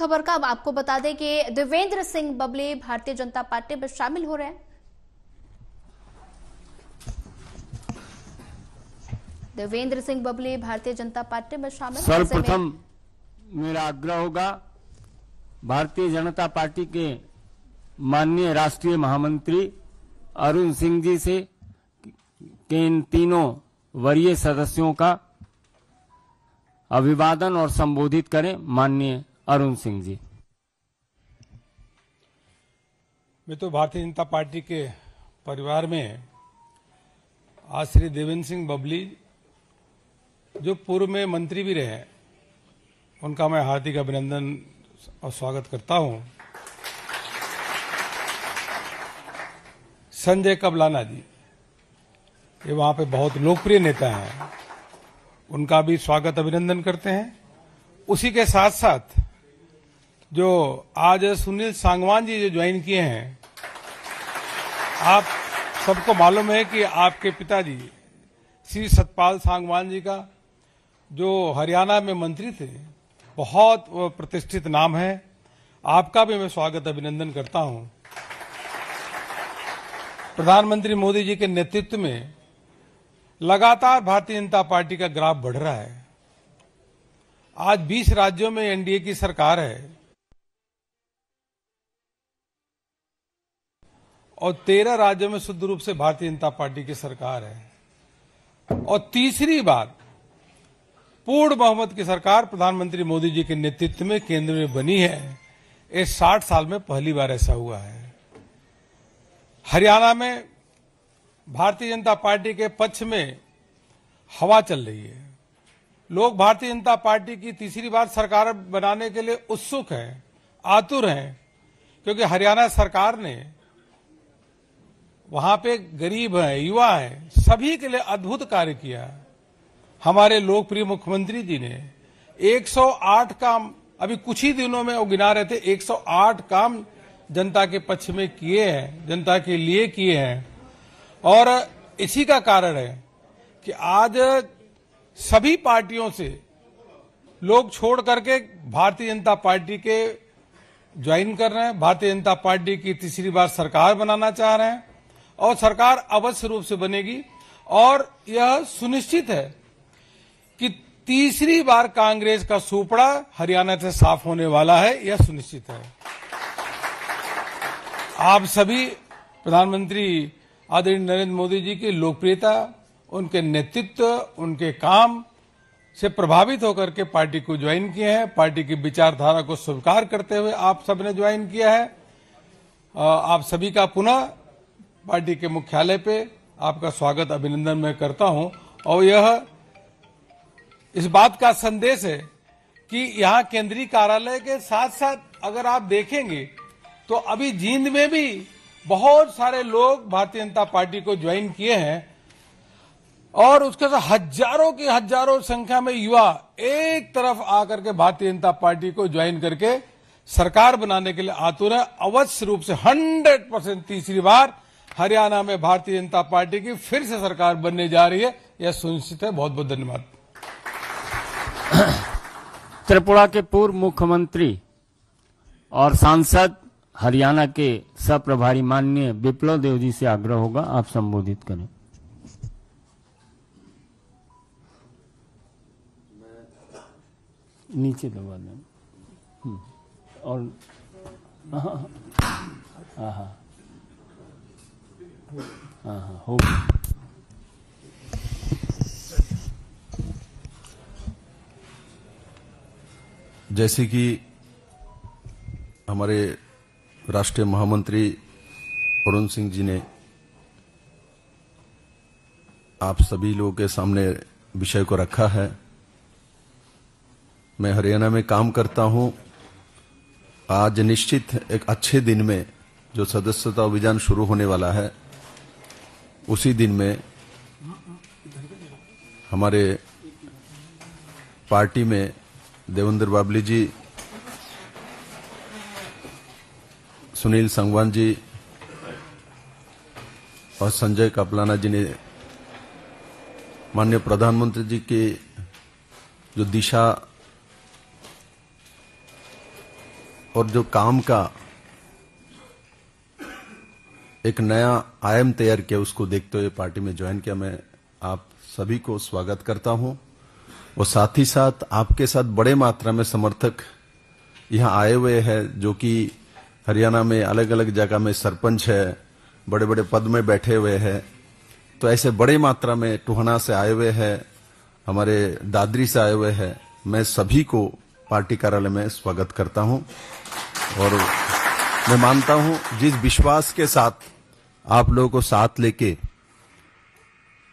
खबर का अब आपको बता दें कि देवेंद्र सिंह बबली भारतीय जनता पार्टी में शामिल हो रहे हैं। देवेंद्र सिंह बबली भारतीय जनता पार्टी में शामिल। सर्वप्रथम मेरा आग्रह होगा भारतीय जनता पार्टी के माननीय राष्ट्रीय महामंत्री अरुण सिंह जी से कि इन तीनों वरीय सदस्यों का अभिवादन और संबोधित करें। माननीय अरुण सिंह जी। मैं तो भारतीय जनता पार्टी के परिवार में आज श्री देवेंद्र सिंह बबली जो पूर्व में मंत्री भी रहे, उनका मैं हार्दिक अभिनंदन और स्वागत करता हूं। संजय कबलाना जी, ये वहां पे बहुत लोकप्रिय नेता हैं, उनका भी स्वागत अभिनंदन करते हैं। उसी के साथ साथ जो आज सुनील सांगवान जी जो ज्वाइन किए हैं, आप सबको मालूम है कि आपके पिताजी श्री सतपाल सांगवान जी का जो हरियाणा में मंत्री थे, बहुत प्रतिष्ठित नाम है। आपका भी मैं स्वागत अभिनंदन करता हूं। प्रधानमंत्री मोदी जी के नेतृत्व में लगातार भारतीय जनता पार्टी का ग्राफ बढ़ रहा है। आज 20 राज्यों में एनडीए की सरकार है और 13 राज्यों में शुद्ध रूप से भारतीय जनता पार्टी की सरकार है और तीसरी बार पूर्ण बहुमत की सरकार प्रधानमंत्री मोदी जी के नेतृत्व में केंद्र में बनी है। ये 60 साल में पहली बार ऐसा हुआ है। हरियाणा में भारतीय जनता पार्टी के पक्ष में हवा चल रही है। लोग भारतीय जनता पार्टी की तीसरी बार सरकार बनाने के लिए उत्सुक हैं, आतुर हैं, क्योंकि हरियाणा सरकार ने वहां पे गरीब हैं, युवा हैं, सभी के लिए अद्भुत कार्य किया। हमारे लोकप्रिय मुख्यमंत्री जी ने 108 काम अभी कुछ ही दिनों में वो गिना रहे थे, 108 काम जनता के पक्ष में किए हैं, जनता के लिए किए हैं। और इसी का कारण है कि आज सभी पार्टियों से लोग छोड़ करके भारतीय जनता पार्टी के ज्वाइन कर रहे हैं, भारतीय जनता पार्टी की तीसरी बार सरकार बनाना चाह रहे हैं और सरकार अवश्य रूप से बनेगी। और यह सुनिश्चित है कि तीसरी बार कांग्रेस का सुपड़ा हरियाणा से साफ होने वाला है, यह सुनिश्चित है। आप सभी प्रधानमंत्री आदरणीय नरेंद्र मोदी जी की लोकप्रियता, उनके नेतृत्व, उनके काम से प्रभावित होकर के पार्टी को ज्वाइन किए हैं। पार्टी की विचारधारा को स्वीकार करते हुए आप सबने ज्वाइन किया है। आप सभी का पुनः पार्टी के मुख्यालय पे आपका स्वागत अभिनंदन मैं करता हूं। और यह इस बात का संदेश है कि यहाँ केंद्रीय कार्यालय के साथ साथ अगर आप देखेंगे तो अभी जींद में भी बहुत सारे लोग भारतीय जनता पार्टी को ज्वाइन किए हैं और उसके साथ हजारों की हजारों संख्या में युवा एक तरफ आकर के भारतीय जनता पार्टी को ज्वाइन करके सरकार बनाने के लिए आतुर है। अवश्य रूप से 100% तीसरी बार हरियाणा में भारतीय जनता पार्टी की फिर से सरकार बनने जा रही है, यह सुनिश्चित है। बहुत बहुत धन्यवाद। त्रिपुरा के पूर्व मुख्यमंत्री और सांसद हरियाणा के सह-प्रभारी माननीय विप्लव देव जी से आग्रह होगा, आप संबोधित करें। नीचे दबा दें और हो जैसे कि हमारे राष्ट्रीय महामंत्री अरुण सिंह जी ने आप सभी लोगों के सामने विषय को रखा है, मैं हरियाणा में काम करता हूं। आज निश्चित एक अच्छे दिन में जो सदस्यता अभियान शुरू होने वाला है, उसी दिन में हमारे पार्टी में देवेंद्र बबली जी, सुनील सांगवान जी और संजय कबलाना जी ने माननीय प्रधानमंत्री जी की जो दिशा और जो काम का एक नया आयाम तैयार किया, उसको देखते हुए पार्टी में ज्वाइन किया। मैं आप सभी को स्वागत करता हूं और साथ ही साथ आपके साथ बड़े मात्रा में समर्थक यहां आए हुए हैं, जो कि हरियाणा में अलग अलग जगह में सरपंच है, बड़े बड़े पद में बैठे हुए हैं। तो ऐसे बड़े मात्रा में टोहाना से आए हुए हैं, हमारे दादरी से आए हुए हैं। मैं सभी को पार्टी कार्यालय में स्वागत करता हूं और मैं मानता हूं जिस विश्वास के साथ आप लोगों को साथ लेके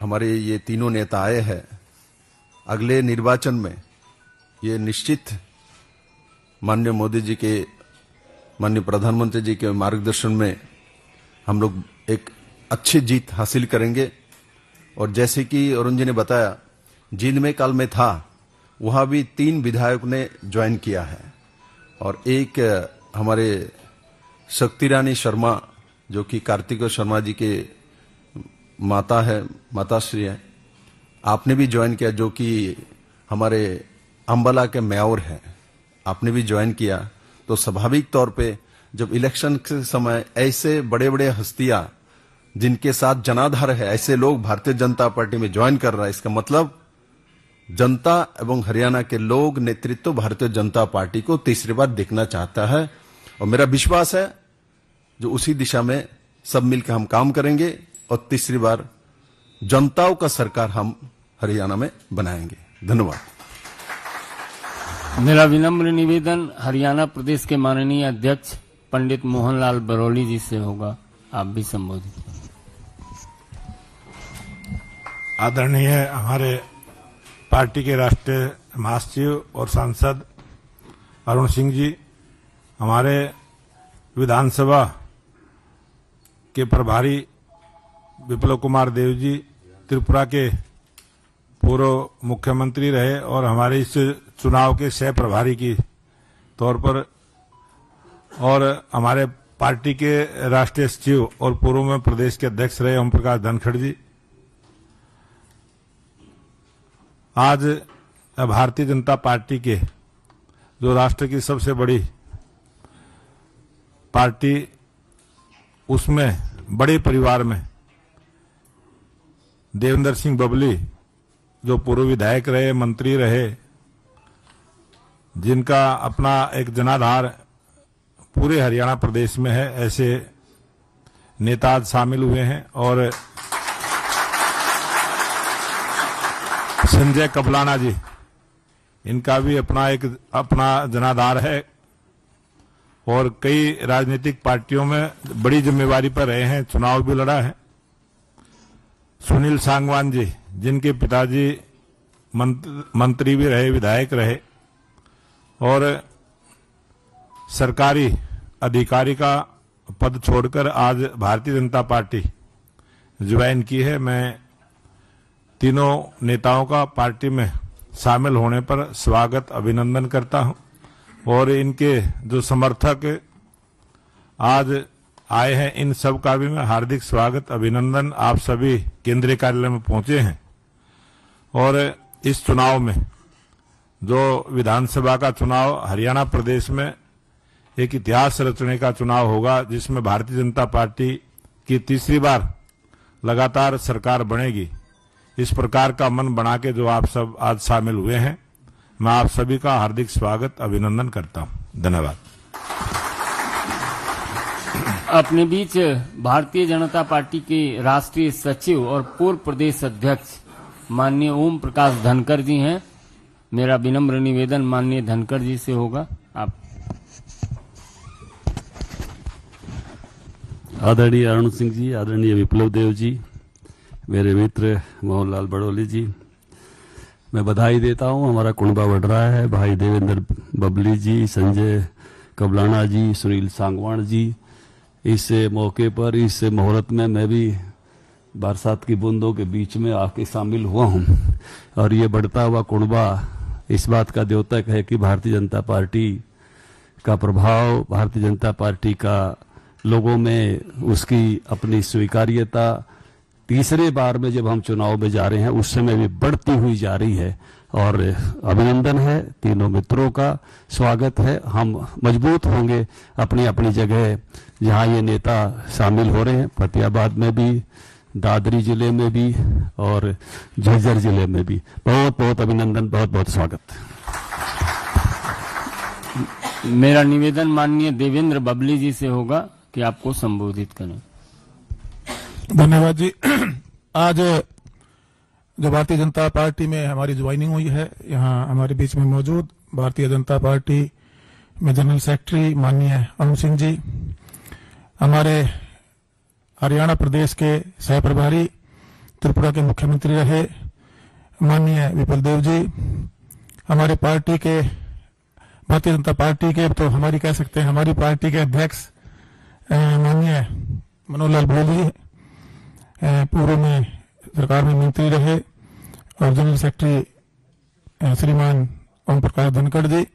हमारे ये तीनों नेता आए हैं, अगले निर्वाचन में ये निश्चित माननीय मोदी जी के, माननीय प्रधानमंत्री जी के मार्गदर्शन में हम लोग एक अच्छी जीत हासिल करेंगे। और जैसे कि अरुण जी ने बताया, जींद में कल में था, वहां भी 3 विधायक ने ज्वाइन किया है और एक हमारे शक्ति रानी शर्मा, जो कि कार्तिक शर्मा जी के माता है, माताश्री है, आपने भी ज्वाइन किया, जो कि हमारे अंबाला के मेयर हैं, आपने भी ज्वाइन किया। तो स्वाभाविक तौर पे जब इलेक्शन के समय ऐसे बड़े बड़े हस्तियां जिनके साथ जनाधार है, ऐसे लोग भारतीय जनता पार्टी में ज्वाइन कर रहा है, इसका मतलब जनता एवं हरियाणा के लोग नेतृत्व भारतीय जनता पार्टी को तीसरी बार देखना चाहता है। और मेरा विश्वास है जो उसी दिशा में सब मिलकर हम काम करेंगे और तीसरी बार जनताओं का सरकार हम हरियाणा में बनाएंगे। धन्यवाद। मेरा विनम्र निवेदन हरियाणा प्रदेश के माननीय अध्यक्ष पंडित मोहनलाल बरौली जी से होगा, आप भी संबोधित। आदरणीय हमारे पार्टी के राष्ट्रीय महासचिव और सांसद अरुण सिंह जी, हमारे विधानसभा के प्रभारी विप्लव कुमार देव जी, त्रिपुरा के पूर्व मुख्यमंत्री रहे और हमारे इस चुनाव के सह प्रभारी की तौर पर, और हमारे पार्टी के राष्ट्रीय सचिव और पूर्व में प्रदेश के अध्यक्ष रहे ओम प्रकाश धनखड़ जी। आज भारतीय जनता पार्टी के जो राष्ट्र की सबसे बड़ी पार्टी, उसमें बड़े परिवार में देवेंद्र सिंह बबली, जो पूर्व विधायक रहे, मंत्री रहे, जिनका अपना एक जनाधार पूरे हरियाणा प्रदेश में है, ऐसे नेता आज शामिल हुए हैं। और संजय कबलाना जी, इनका भी अपना जनाधार है और कई राजनीतिक पार्टियों में बड़ी जिम्मेवारी पर रहे हैं, चुनाव भी लड़ा है। सुनील सांगवान जी, जिनके पिताजी मंत्री भी रहे, विधायक रहे और सरकारी अधिकारी का पद छोड़कर आज भारतीय जनता पार्टी ज्वाइन की है। मैं तीनों नेताओं का पार्टी में शामिल होने पर स्वागत अभिनंदन करता हूं और इनके जो समर्थक आज आए हैं, इन सब का भी मैं हार्दिक स्वागत अभिनंदन। आप सभी केंद्रीय कार्यालय में पहुंचे हैं और इस चुनाव में, जो विधानसभा का चुनाव हरियाणा प्रदेश में एक इतिहास रचने का चुनाव होगा, जिसमें भारतीय जनता पार्टी की तीसरी बार लगातार सरकार बनेगी, इस प्रकार का मन बना के जो आप सब आज शामिल हुए हैं, मैं आप सभी का हार्दिक स्वागत अभिनंदन करता हूं। धन्यवाद। अपने बीच भारतीय जनता पार्टी के राष्ट्रीय सचिव और पूर्व प्रदेश अध्यक्ष माननीय ओम प्रकाश धनखड़ जी हैं। मेरा विनम्र निवेदन माननीय धनखड़ जी से होगा, आप। आदरणीय अरुण सिंह जी, आदरणीय विप्लव देव जी, मेरे मित्र मोहनलाल बड़ौली जी, मैं बधाई देता हूं। हमारा कुंबा बढ़ रहा है। भाई देवेंद्र बबली जी, संजय कबलाना जी, सुनील सांगवान जी, इस मौके पर, इस मुहूर्त में मैं भी बरसात की बूंदों के बीच में आके शामिल हुआ हूं और ये बढ़ता हुआ कुंबा इस बात का द्योतक है कि भारतीय जनता पार्टी का प्रभाव, भारतीय जनता पार्टी का लोगों में उसकी अपनी स्वीकार्यता तीसरे बार में जब हम चुनाव में जा रहे हैं उस समय भी बढ़ती हुई जा रही है। और अभिनंदन है, तीनों मित्रों का स्वागत है। हम मजबूत होंगे अपनी अपनी जगह जहां ये नेता शामिल हो रहे हैं, फतेहाबाद में भी, दादरी जिले में भी और झज्जर जिले में भी। बहुत बहुत अभिनंदन, बहुत बहुत स्वागत। मेरा निवेदन माननीय देवेंद्र बबली जी से होगा कि आपको संबोधित करें। धन्यवाद जी। आज जो भारतीय जनता पार्टी में हमारी ज्वाइनिंग हुई है, यहाँ हमारे बीच में मौजूद भारतीय जनता पार्टी में जनरल सेक्रेटरी माननीय अरुण सिंह जी, हमारे हरियाणा प्रदेश के सह प्रभारी, त्रिपुरा के मुख्यमंत्री रहे माननीय विपुल देव जी, हमारे पार्टी के भारतीय जनता पार्टी के, तो हमारी कह सकते हैं हमारी पार्टी के अध्यक्ष माननीय मनोहर लाल बड़ोली जी, पूर्व में सरकार में मंत्री रहे, और जनरल सेक्रेटरी श्रीमान ओम प्रकाश धनखड़ जी।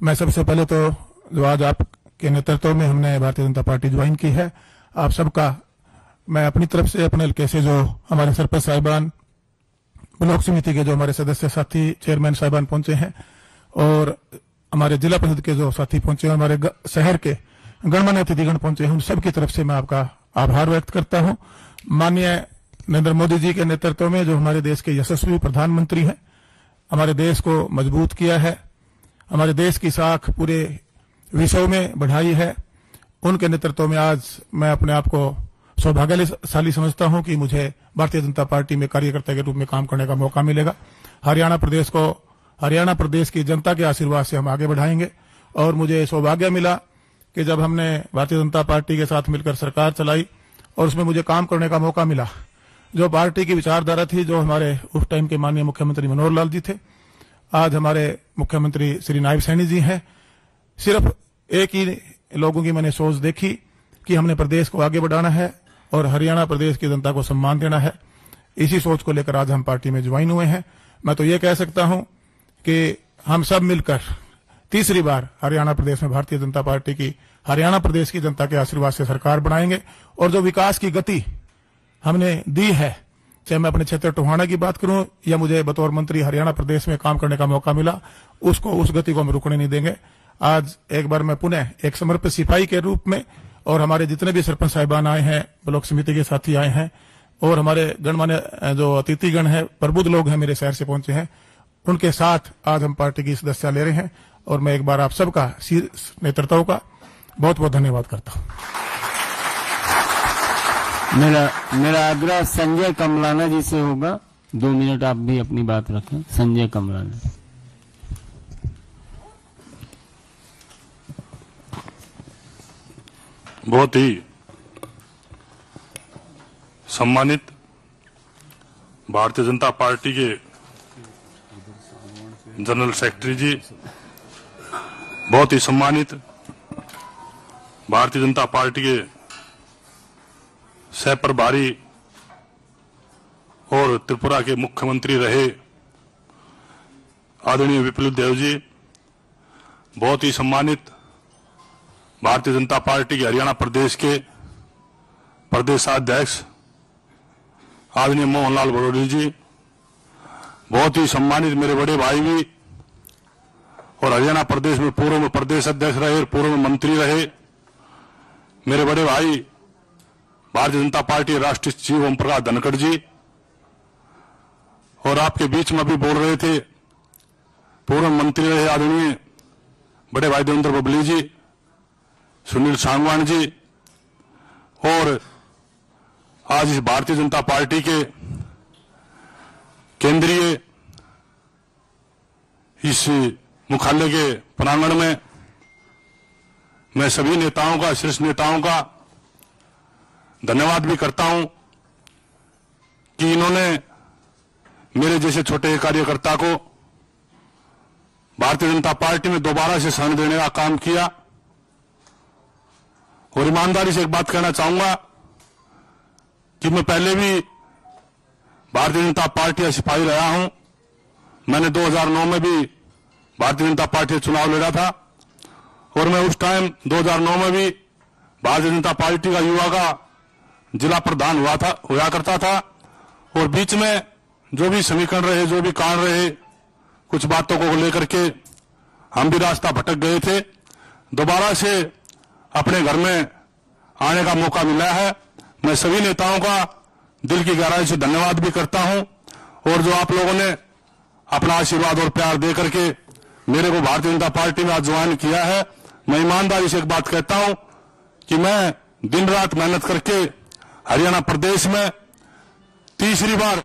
मैं सबसे पहले तो जो आज आपके नेतृत्व में हमने भारतीय जनता पार्टी ज्वाइन की है, आप सबका मैं अपनी तरफ से, अपने हल्के से जो हमारे सरपंच साहिबान, ब्लॉक समिति के जो हमारे सदस्य साथी, चेयरमैन साहिबान पहुंचे हैं, और हमारे जिला परिषद के जो साथी पहुंचे हैं, हमारे शहर के गणमान्य अतिथिगण पहुंचे हैं, उन सबकी तरफ से मैं आपका आभार व्यक्त करता हूं। माननीय नरेंद्र मोदी जी के नेतृत्व में जो हमारे देश के यशस्वी प्रधानमंत्री हैं, हमारे देश को मजबूत किया है, हमारे देश की साख पूरे विश्व में बढ़ाई है, उनके नेतृत्व में आज मैं अपने आप को सौभाग्यशाली समझता हूं कि मुझे भारतीय जनता पार्टी में कार्यकर्ता के रूप में काम करने का मौका मिलेगा। हरियाणा प्रदेश की जनता के आशीर्वाद से हम आगे बढ़ाएंगे। और मुझे सौभाग्य मिला कि जब हमने भारतीय जनता पार्टी के साथ मिलकर सरकार चलाई और उसमें मुझे काम करने का मौका मिला, जो पार्टी की विचारधारा थी, जो हमारे उस टाइम के माननीय मुख्यमंत्री मनोहर लाल जी थे, आज हमारे मुख्यमंत्री श्री नायब सैनी जी हैं, सिर्फ एक ही लोगों की मैंने सोच देखी कि हमने प्रदेश को आगे बढ़ाना है और हरियाणा प्रदेश की जनता को सम्मान देना है। इसी सोच को लेकर आज हम पार्टी में ज्वाइन हुए हैं। मैं तो ये कह सकता हूं कि हम सब मिलकर तीसरी बार हरियाणा प्रदेश में भारतीय जनता पार्टी की, हरियाणा प्रदेश की जनता के आशीर्वाद से सरकार बनाएंगे। और जो विकास की गति हमने दी है, चाहे मैं अपने क्षेत्र टोहाना की बात करूं या मुझे बतौर मंत्री हरियाणा प्रदेश में काम करने का मौका मिला, उस गति को हम रुकने नहीं देंगे। आज एक बार मैं पुनः एक समर्पित सिपाही के रूप में, और हमारे जितने भी सरपंच साहिबान आए हैं, ब्लॉक समिति के साथी आए हैं, और हमारे गणमान्य जो अतिथिगण हैं, प्रबुद्ध लोग हैं, मेरे शहर से पहुंचे हैं, उनके साथ आज हम पार्टी की सदस्यता ले रहे हैं। और मैं एक बार आप सबका नेतृत्व का बहुत बहुत धन्यवाद करता हूं। मेरा आग्रह संजय कमलाना जी से होगा। 2 मिनट आप भी अपनी बात रखें। संजय कमलाना। बहुत ही सम्मानित भारतीय जनता पार्टी के जनरल सेक्रेटरी जी, बहुत ही सम्मानित भारतीय जनता पार्टी के सह प्रभारी और त्रिपुरा के मुख्यमंत्री रहे आदरणीय विपुल देव जी, बहुत ही सम्मानित भारतीय जनता पार्टी के हरियाणा प्रदेश के प्रदेशाध्यक्ष आदरणीय मनोहर लाल बड़ोली जी, बहुत ही सम्मानित मेरे बड़े भाई भी और हरियाणा प्रदेश में पूर्व में प्रदेश अध्यक्ष रहे और पूर्व में मंत्री रहे मेरे बड़े भाई भारतीय जनता पार्टी राष्ट्रीय सचिव ओम प्रकाश धनखड़ जी, और आपके बीच में अभी बोल रहे थे पूर्व मंत्री रहे आदरणीय बड़े भाई देवेंद्र बबली जी, सुनील सांगवान जी, और आज इस भारतीय जनता पार्टी के केंद्रीय इस मुख्यालय के प्रांगण में मैं सभी नेताओं का, शीर्ष नेताओं का धन्यवाद भी करता हूं कि इन्होंने मेरे जैसे छोटे कार्यकर्ता को भारतीय जनता पार्टी में दोबारा से शरण देने का काम किया। और ईमानदारी से एक बात कहना चाहूंगा कि मैं पहले भी भारतीय जनता पार्टी का सिपाही रहा हूं। मैंने 2009 में भी भारतीय जनता पार्टी चुनाव लड़ा था और मैं उस टाइम 2009 में भी भारतीय जनता पार्टी का युवा का जिला प्रधान हुआ करता था। और बीच में जो भी समीकरण रहे, जो भी कारण रहे, कुछ बातों को लेकर के हम भी रास्ता भटक गए थे। दोबारा से अपने घर में आने का मौका मिला है। मैं सभी नेताओं का दिल की गहराई से धन्यवाद भी करता हूं, और जो आप लोगों ने अपना आशीर्वाद और प्यार दे करके मेरे को भारतीय जनता पार्टी में आज ज्वाइन किया है। मैं ईमानदारी से एक बात कहता हूं कि मैं दिन रात मेहनत करके हरियाणा प्रदेश में तीसरी बार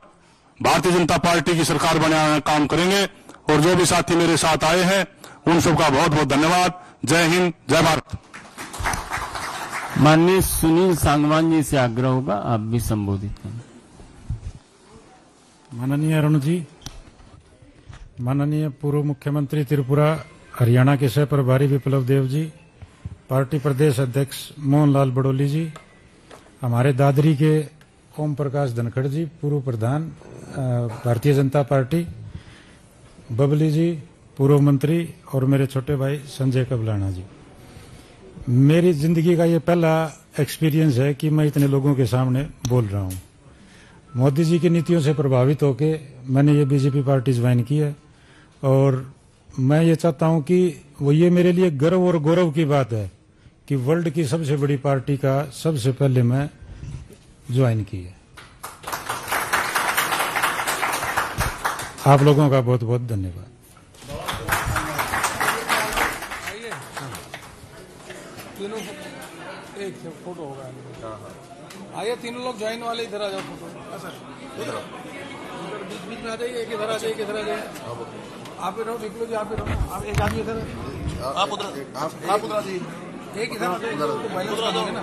भारतीय जनता पार्टी की सरकार बनाने का काम करेंगे, और जो भी साथी मेरे साथ आए हैं उन सबका बहुत बहुत धन्यवाद। जय हिंद, जय भारत। माननीय सुनील सांगवान जी से आग्रह होगा, आप भी संबोधित करें। माननीय अरुण जी, माननीय पूर्व मुख्यमंत्री त्रिपुरा हरियाणा के सह प्रभारी विप्लव देव जी, पार्टी प्रदेश अध्यक्ष मोहनलाल बड़ोली जी, हमारे दादरी के ओम प्रकाश धनखड़ जी, पूर्व प्रधान भारतीय जनता पार्टी, बबली जी पूर्व मंत्री, और मेरे छोटे भाई संजय कबलाना जी। मेरी जिंदगी का ये पहला एक्सपीरियंस है कि मैं इतने लोगों के सामने बोल रहा हूँ। मोदी जी की नीतियों से प्रभावित होके मैंने ये बीजेपी पार्टी ज्वाइन की है, और मैं ये चाहता हूँ कि वो ये मेरे लिए गर्व और गौरव की बात है कि वर्ल्ड की सबसे बड़ी पार्टी का सबसे पहले मैं ज्वाइन की है। आप लोगों का बहुत बहुत धन्यवाद। तीनों एक फोटो होगा। आइए तीनों लोग ज्वाइन वाले इधर आ जाओ। फोटो सर इधर बीच बीच में आ जाइए, एक इधर आ जाइए, एक इधर आ जाइए। आप भी रहो विप्लव जी, आप भी रहो। आप एक आदमी इधर, आप उधर, आप उधर जी, एक इधर आ जाइए तो बैलेंस कर दोगे ना।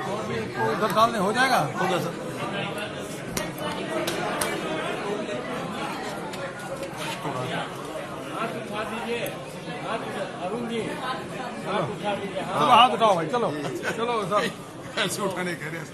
और भी इधर डालने हो जाएगा, होगा सर। अरुण जी चलो हाथ उठाओ भाई, चलो चलो सब ऐसे उठाने कह रहे हैं।